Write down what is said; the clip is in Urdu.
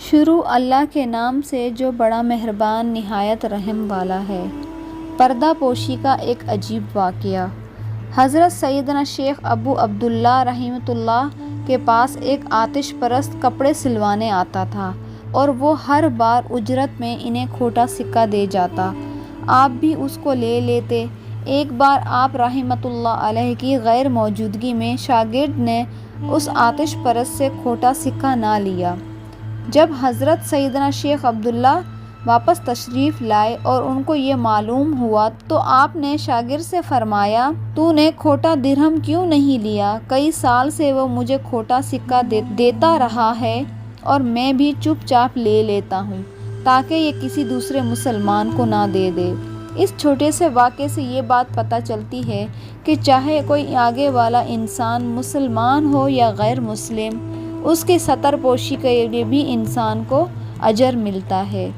شروع اللہ کے نام سے جو بڑا مہربان نہایت رحم والا ہے۔ پردہ پوشی کا ایک عجیب واقعہ۔ حضرت سیدنا شیخ ابو عبداللہ رحمۃ اللہ کے پاس ایک آتش پرست کپڑے سلوانے آتا تھا اور وہ ہر بار اجرت میں انہیں کھوٹا سکہ دے جاتا۔ آپ بھی اس کو لے لیتے۔ ایک بار آپ رحمۃ اللہ علیہ کی غیر موجودگی میں شاگرد نے اس آتش پرست سے کھوٹا سکہ نہ لیا۔ جب حضرت سیدنا شیخ عبداللہ واپس تشریف لائے اور ان کو یہ معلوم ہوا تو آپ نے شاگرد سے فرمایا، تو نے کھوٹا درہم کیوں نہیں لیا؟ کئی سال سے وہ مجھے کھوٹا سکہ دیتا رہا ہے اور میں بھی چپ چاپ لے لیتا ہوں تاکہ یہ کسی دوسرے مسلمان کو نہ دے دے۔ اس چھوٹے سے واقعے سے یہ بات پتہ چلتی ہے کہ چاہے کوئی آگے والا انسان مسلمان ہو یا غیر مسلم، اس کی ستر پوشی کے لیے بھی انسان کو اجر ملتا ہے۔